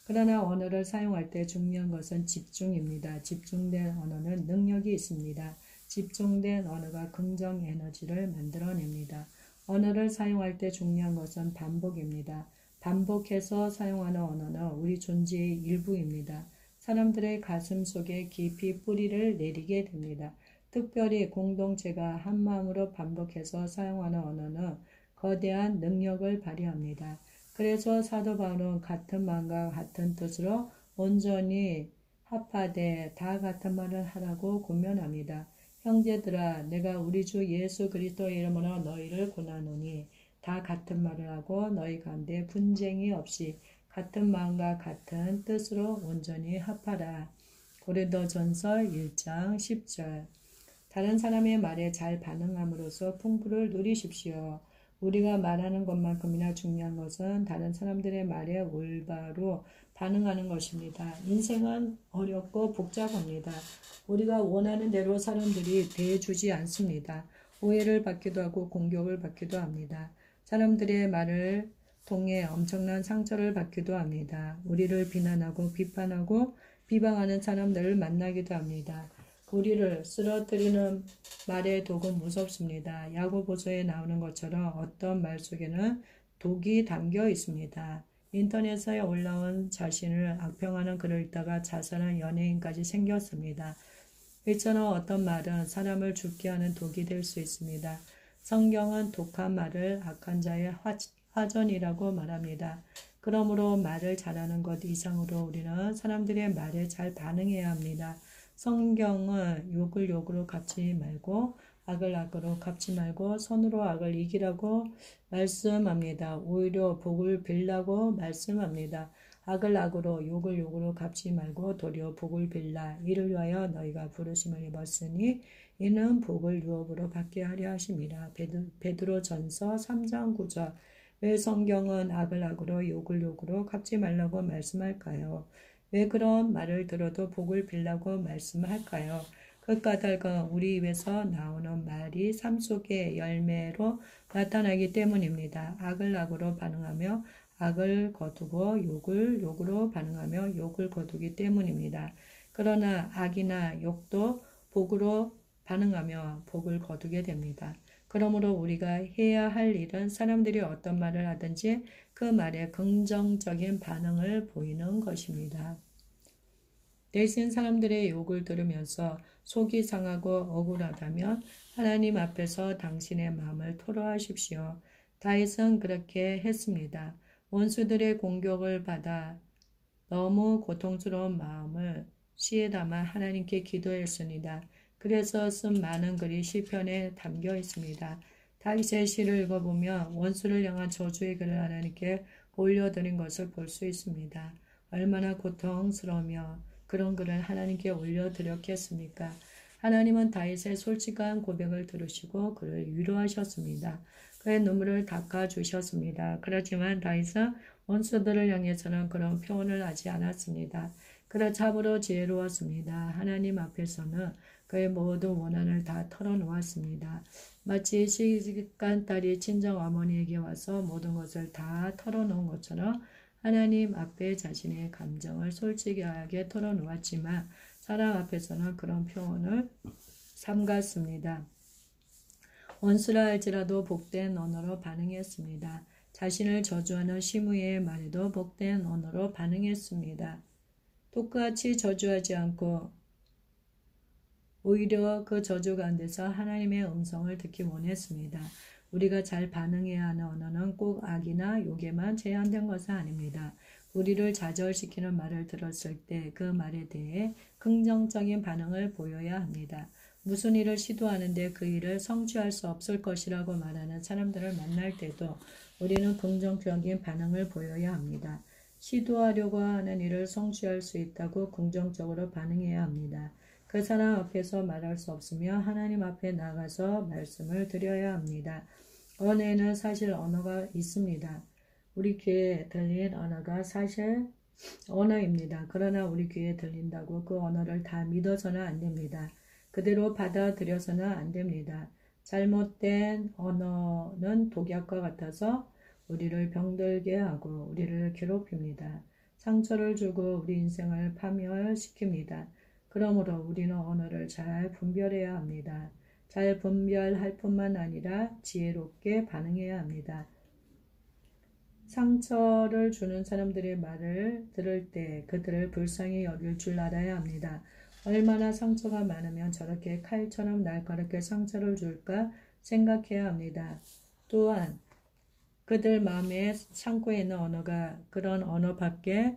그러나 언어를 사용할 때 중요한 것은 집중입니다. 집중된 언어는 능력이 있습니다. 집중된 언어가 긍정 에너지를 만들어냅니다. 언어를 사용할 때 중요한 것은 반복입니다. 반복해서 사용하는 언어는 우리 존재의 일부입니다. 사람들의 가슴 속에 깊이 뿌리를 내리게 됩니다. 특별히 공동체가 한마음으로 반복해서 사용하는 언어는 거대한 능력을 발휘합니다. 그래서 사도 바울은 같은 마음과 같은 뜻으로 온전히 합하되 다 같은 말을 하라고 권면합니다. 형제들아, 내가 우리 주 예수 그리스도의 이름으로 너희를 권하노니 다 같은 말을 하고 너희 가운데 분쟁이 없이 같은 마음과 같은 뜻으로 온전히 합하라. 고린도전서 1장 10절. 다른 사람의 말에 잘 반응함으로써 풍부를 누리십시오. 우리가 말하는 것만큼이나 중요한 것은 다른 사람들의 말에 올바로 반응하는 것입니다. 인생은 어렵고 복잡합니다. 우리가 원하는 대로 사람들이 대해주지 않습니다. 오해를 받기도 하고 공격을 받기도 합니다. 사람들의 말을 통해 엄청난 상처를 받기도 합니다. 우리를 비난하고 비판하고 비방하는 사람들을 만나기도 합니다. 우리를 쓰러뜨리는 말의 독은 무섭습니다. 야고보서에 나오는 것처럼 어떤 말 속에는 독이 담겨 있습니다. 인터넷에 올라온 자신을 악평하는 글을 읽다가 자살한 연예인까지 생겼습니다. 이처럼 어떤 말은 사람을 죽게 하는 독이 될 수 있습니다. 성경은 독한 말을 악한 자의 화전이라고 말합니다. 그러므로 말을 잘하는 것 이상으로 우리는 사람들의 말에 잘 반응해야 합니다. 성경은 욕을 욕으로 갚지 말고 악을 악으로 갚지 말고 선으로 악을 이기라고 말씀합니다. 오히려 복을 빌라고 말씀합니다. 악을 악으로 욕을 욕으로 갚지 말고 도리어 복을 빌라. 이를 위하여 너희가 부르심을 입었으니 이는 복을 유업으로 받게 하려 하심이라. 베드로전서 3장 9절. 왜 성경은 악을 악으로 욕을 욕으로 갚지 말라고 말씀할까요? 왜 그런 말을 들어도 복을 빌라고 말씀할까요? 그 까닭은 우리 입에서 나오는 말이 삶 속의 열매로 나타나기 때문입니다. 악을 악으로 반응하며 악을 거두고 욕을 욕으로 반응하며 욕을 거두기 때문입니다. 그러나 악이나 욕도 복으로 반응하며 복을 거두게 됩니다. 그러므로 우리가 해야 할 일은 사람들이 어떤 말을 하든지 그 말에 긍정적인 반응을 보이는 것입니다. 대신 사람들의 욕을 들으면서 속이 상하고 억울하다면 하나님 앞에서 당신의 마음을 토로하십시오. 다윗은 그렇게 했습니다. 원수들의 공격을 받아 너무 고통스러운 마음을 시에 담아 하나님께 기도했습니다. 그래서 쓴 많은 글이 시편에 담겨 있습니다. 다윗의 시를 읽어보면 원수를 향한 저주의 글을 하나님께 올려드린 것을 볼 수 있습니다. 얼마나 고통스러우며 그런 글을 하나님께 올려드렸겠습니까? 하나님은 다윗의 솔직한 고백을 들으시고 그를 위로하셨습니다. 그의 눈물을 닦아주셨습니다. 그렇지만 다윗은 원수들을 향해서는 그런 표현을 하지 않았습니다. 그러 참으로 지혜로웠습니다. 하나님 앞에서는 그의 모든 원한을 다 털어놓았습니다. 마치 시집간 딸이 친정 어머니에게 와서 모든 것을 다 털어놓은 것처럼 하나님 앞에 자신의 감정을 솔직하게 털어놓았지만 사람 앞에서는 그런 표현을 삼갔습니다. 원수라 할지라도 복된 언어로 반응했습니다. 자신을 저주하는 시므이의 말에도 복된 언어로 반응했습니다. 똑같이 저주하지 않고 오히려 그 저주 가운데서 하나님의 음성을 듣기 원했습니다. 우리가 잘 반응해야 하는 언어는 꼭 악이나 욕에만 제한된 것은 아닙니다. 우리를 좌절시키는 말을 들었을 때 그 말에 대해 긍정적인 반응을 보여야 합니다. 무슨 일을 시도하는데 그 일을 성취할 수 없을 것이라고 말하는 사람들을 만날 때도 우리는 긍정적인 반응을 보여야 합니다. 시도하려고 하는 일을 성취할 수 있다고 긍정적으로 반응해야 합니다. 그 사람 앞에서 말할 수 없으며 하나님 앞에 나가서 말씀을 드려야 합니다. 언어에는 사실 언어가 있습니다. 우리 귀에 들린 언어가 사실 언어입니다. 그러나 우리 귀에 들린다고 그 언어를 다 믿어서는 안 됩니다. 그대로 받아들여서는 안 됩니다. 잘못된 언어는 독약과 같아서 우리를 병들게 하고 우리를 괴롭힙니다. 상처를 주고 우리 인생을 파멸시킵니다. 그러므로 우리는 언어를 잘 분별해야 합니다. 잘 분별할 뿐만 아니라 지혜롭게 반응해야 합니다. 상처를 주는 사람들의 말을 들을 때 그들을 불쌍히 여길 줄 알아야 합니다. 얼마나 상처가 많으면 저렇게 칼처럼 날카롭게 상처를 줄까 생각해야 합니다. 또한 그들 마음에 참고 있는 언어가 그런 언어밖에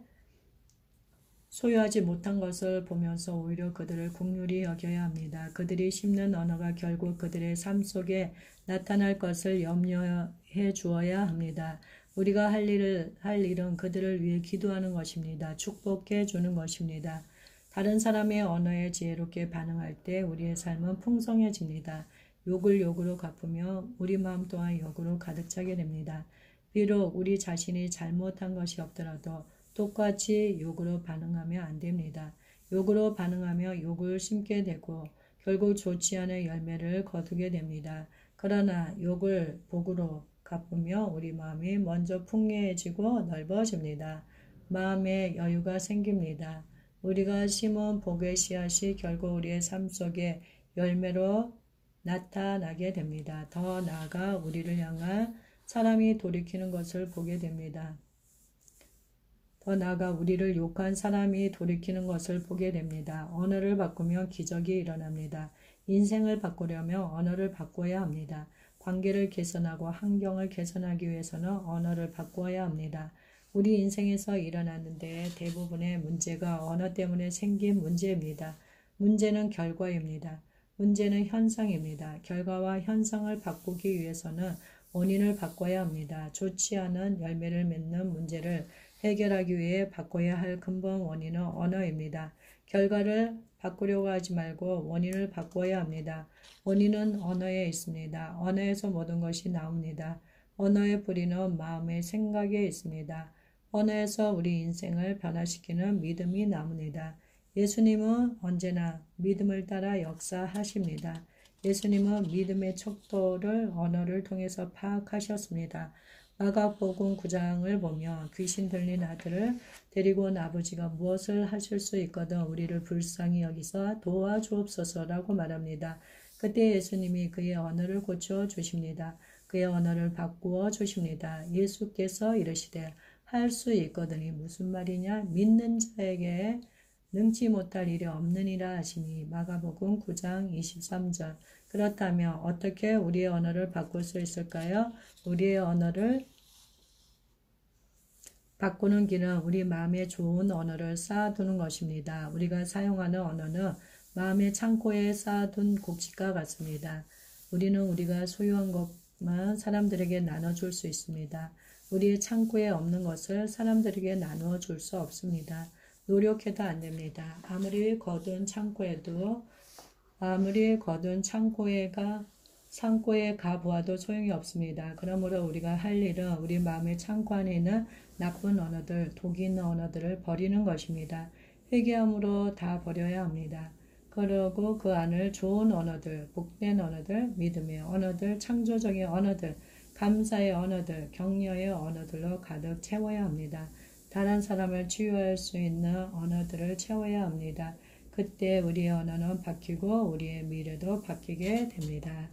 소유하지 못한 것을 보면서 오히려 그들을 긍휼히 여겨야 합니다. 그들이 심는 언어가 결국 그들의 삶 속에 나타날 것을 염려해 주어야 합니다. 우리가 할 일은 그들을 위해 기도하는 것입니다. 축복해 주는 것입니다. 다른 사람의 언어에 지혜롭게 반응할 때 우리의 삶은 풍성해집니다. 욕을 욕으로 갚으며 우리 마음 또한 욕으로 가득 차게 됩니다. 비록 우리 자신이 잘못한 것이 없더라도 똑같이 욕으로 반응하면 안 됩니다. 욕으로 반응하며 욕을 심게 되고 결국 좋지 않은 열매를 거두게 됩니다. 그러나 욕을 복으로 갚으며 우리 마음이 먼저 풍요해지고 넓어집니다. 마음에 여유가 생깁니다. 우리가 심은 복의 씨앗이 결국 우리의 삶 속에 열매로 나타나게 됩니다. 더 나아가 우리를 향한 사람이 돌이키는 것을 보게 됩니다. 더 나아가 우리를 욕한 사람이 돌이키는 것을 보게 됩니다. 언어를 바꾸면 기적이 일어납니다. 인생을 바꾸려면 언어를 바꿔야 합니다. 관계를 개선하고 환경을 개선하기 위해서는 언어를 바꿔야 합니다. 우리 인생에서 일어나는 데 대부분의 문제가 언어 때문에 생긴 문제입니다. 문제는 결과입니다. 문제는 현상입니다. 결과와 현상을 바꾸기 위해서는 원인을 바꿔야 합니다. 좋지 않은 열매를 맺는 문제를 해결하기 위해 바꿔야 할 근본 원인은 언어입니다. 결과를 바꾸려고 하지 말고 원인을 바꿔야 합니다. 원인은 언어에 있습니다. 언어에서 모든 것이 나옵니다. 언어의 뿌리는 마음의 생각에 있습니다. 언어에서 우리 인생을 변화시키는 믿음이 나옵니다. 예수님은 언제나 믿음을 따라 역사하십니다. 예수님은 믿음의 척도를 언어를 통해서 파악하셨습니다. 마가복음 9장을 보면 귀신 들린 아들을 데리고 온 아버지가 무엇을 하실 수 있거든 우리를 불쌍히 여기서 도와주옵소서라고 말합니다. 그때 예수님이 그의 언어를 고쳐 주십니다. 그의 언어를 바꾸어 주십니다. 예수께서 이르시되 할 수 있거든이 무슨 말이냐? 믿는 자에게 능치 못할 일이 없느니라 하시니 마가복음 9장 23절. 그렇다면 어떻게 우리의 언어를 바꿀 수 있을까요? 우리의 언어를 바꾸는 길은 우리 마음에 좋은 언어를 쌓아두는 것입니다. 우리가 사용하는 언어는 마음의 창고에 쌓아둔 곡식과 같습니다. 우리는 우리가 소유한 것만 사람들에게 나눠줄 수 있습니다. 우리의 창고에 없는 것을 사람들에게 나누어 줄 수 없습니다. 노력해도 안 됩니다. 아무리 거둔 창고에 가보아도 소용이 없습니다. 그러므로 우리가 할 일은 우리 마음의 창고 안에 있는 나쁜 언어들, 독이 있는 언어들을 버리는 것입니다. 회개함으로 다 버려야 합니다. 그리고 그 안을 좋은 언어들, 복된 언어들, 믿음의 언어들, 창조적인 언어들, 감사의 언어들, 격려의 언어들로 가득 채워야 합니다. 다른 사람을 치유할 수 있는 언어들을 채워야 합니다. 그때 우리의 언어는 바뀌고 우리의 미래도 바뀌게 됩니다.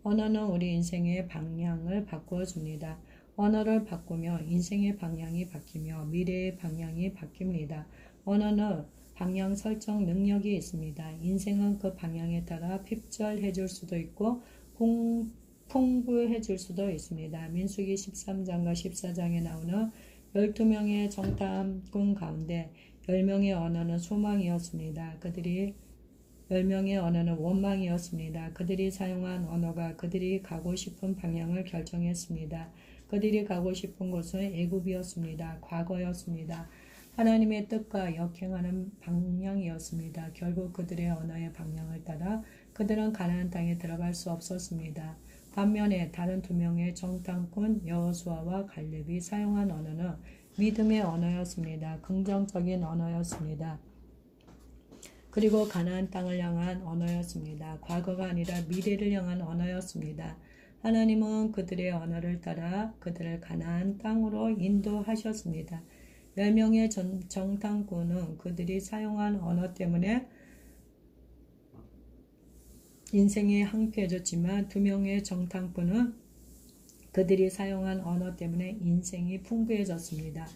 언어는 우리 인생의 방향을 바꾸어 줍니다. 언어를 바꾸며 인생의 방향이 바뀌며 미래의 방향이 바뀝니다. 언어는 방향 설정 능력이 있습니다. 인생은 그 방향에 따라 핍절해 줄 수도 있고 풍부해 줄 수도 있습니다. 민수기 13장과 14장에 나오는 12명의 정탐꾼 가운데 10명의 언어는 소망이었습니다. 10명의 언어는 원망이었습니다. 그들이 사용한 언어가 그들이 가고 싶은 방향을 결정했습니다. 그들이 가고 싶은 곳은 애굽이었습니다. 과거였습니다. 하나님의 뜻과 역행하는 방향이었습니다. 결국 그들의 언어의 방향을 따라 그들은 가나안 땅에 들어갈 수 없었습니다. 반면에 다른 2명의 정탐꾼 여호수아와 갈렙이 사용한 언어는 믿음의 언어였습니다. 긍정적인 언어였습니다. 그리고 가나안 땅을 향한 언어였습니다. 과거가 아니라 미래를 향한 언어였습니다. 하나님은 그들의 언어를 따라 그들을 가나안 땅으로 인도하셨습니다. 10명의 정탐꾼은 그들이 사용한 언어 때문에 인생이 황폐해졌지만 2명의 정탐꾼은 그들이 사용한 언어 때문에 인생이 풍부해졌습니다.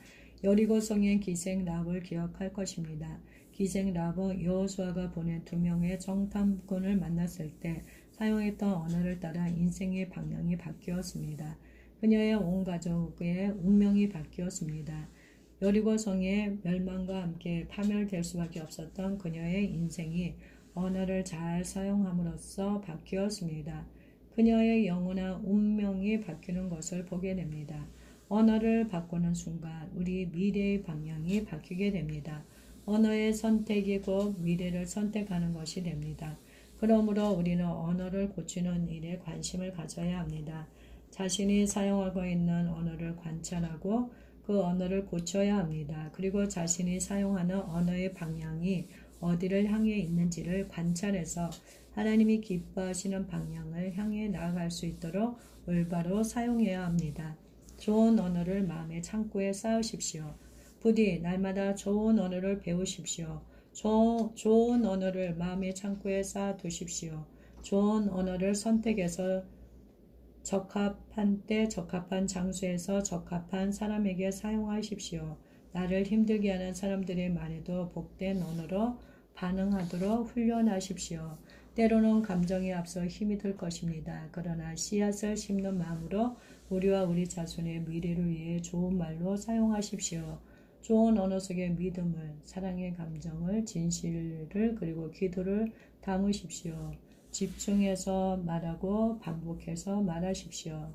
여리고성의 기생 랍을 기억할 것입니다. 기생 랍은 여호수아가 보낸 2명의 정탐꾼을 만났을 때 사용했던 언어를 따라 인생의 방향이 바뀌었습니다. 그녀의 온 가족의 운명이 바뀌었습니다. 여리고성의 멸망과 함께 파멸될 수밖에 없었던 그녀의 인생이 언어를 잘 사용함으로써 바뀌었습니다. 그녀의 영원한 운명이 바뀌는 것을 보게 됩니다. 언어를 바꾸는 순간 우리 미래의 방향이 바뀌게 됩니다. 언어의 선택이 곧 미래를 선택하는 것이 됩니다. 그러므로 우리는 언어를 고치는 일에 관심을 가져야 합니다. 자신이 사용하고 있는 언어를 관찰하고 그 언어를 고쳐야 합니다. 그리고 자신이 사용하는 언어의 방향이 어디를 향해 있는지를 관찰해서 하나님이 기뻐하시는 방향을 향해 나아갈 수 있도록 올바로 사용해야 합니다. 좋은 언어를 마음의 창고에 쌓으십시오. 부디 날마다 좋은 언어를 배우십시오. 좋은 언어를 마음의 창고에 쌓아두십시오. 좋은 언어를 선택해서 적합한 때 적합한 장소에서 적합한 사람에게 사용하십시오. 나를 힘들게 하는 사람들의 말에도 복된 언어로 반응하도록 훈련하십시오. 때로는 감정이 앞서 힘이 들 것입니다. 그러나 씨앗을 심는 마음으로 우리와 우리 자손의 미래를 위해 좋은 말로 사용하십시오. 좋은 언어 속에 믿음을, 사랑의 감정을, 진실을 그리고 기도를 담으십시오. 집중해서 말하고 반복해서 말하십시오.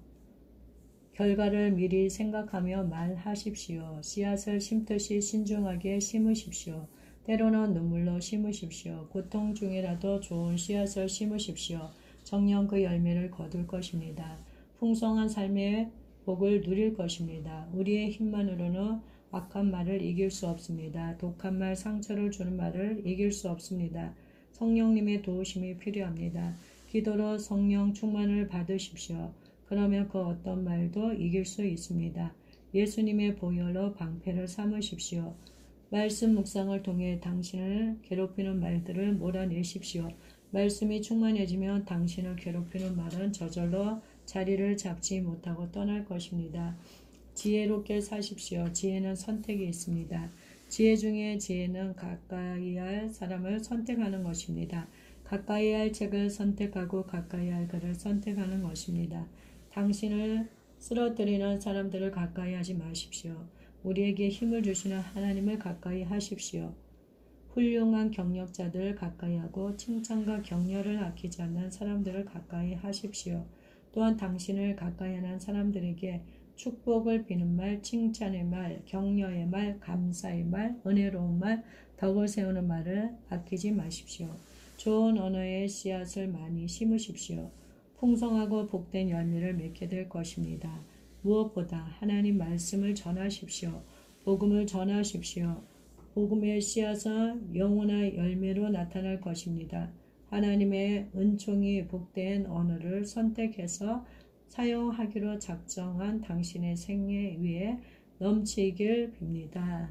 결과를 미리 생각하며 말하십시오. 씨앗을 심듯이 신중하게 심으십시오. 때로는 눈물로 심으십시오. 고통 중이라도 좋은 씨앗을 심으십시오. 정녕 그 열매를 거둘 것입니다. 풍성한 삶의 복을 누릴 것입니다. 우리의 힘만으로는 악한 말을 이길 수 없습니다. 독한 말, 상처를 주는 말을 이길 수 없습니다. 성령님의 도우심이 필요합니다. 기도로 성령 충만을 받으십시오. 그러면 그 어떤 말도 이길 수 있습니다. 예수님의 보혈로 방패를 삼으십시오. 말씀 묵상을 통해 당신을 괴롭히는 말들을 몰아내십시오. 말씀이 충만해지면 당신을 괴롭히는 말은 저절로 자리를 잡지 못하고 떠날 것입니다. 지혜롭게 사십시오. 지혜는 선택이 있습니다. 지혜 중에 지혜는 가까이 할 사람을 선택하는 것입니다. 가까이 할 책을 선택하고 가까이 할 글을 선택하는 것입니다. 당신을 쓰러뜨리는 사람들을 가까이 하지 마십시오. 우리에게 힘을 주시는 하나님을 가까이 하십시오. 훌륭한 경력자들을 가까이 하고 칭찬과 격려를 아끼지 않는 사람들을 가까이 하십시오. 또한 당신을 가까이 하는 사람들에게 축복을 비는 말, 칭찬의 말, 격려의 말, 감사의 말, 은혜로운 말, 덕을 세우는 말을 아끼지 마십시오. 좋은 언어의 씨앗을 많이 심으십시오. 풍성하고 복된 열매를 맺게 될 것입니다. 무엇보다 하나님 말씀을 전하십시오. 복음을 전하십시오. 복음의 씨앗은 영원한 열매로 나타날 것입니다. 하나님의 은총이 복된 언어를 선택해서 사용하기로 작정한 당신의 생애 위에 넘치길 빕니다.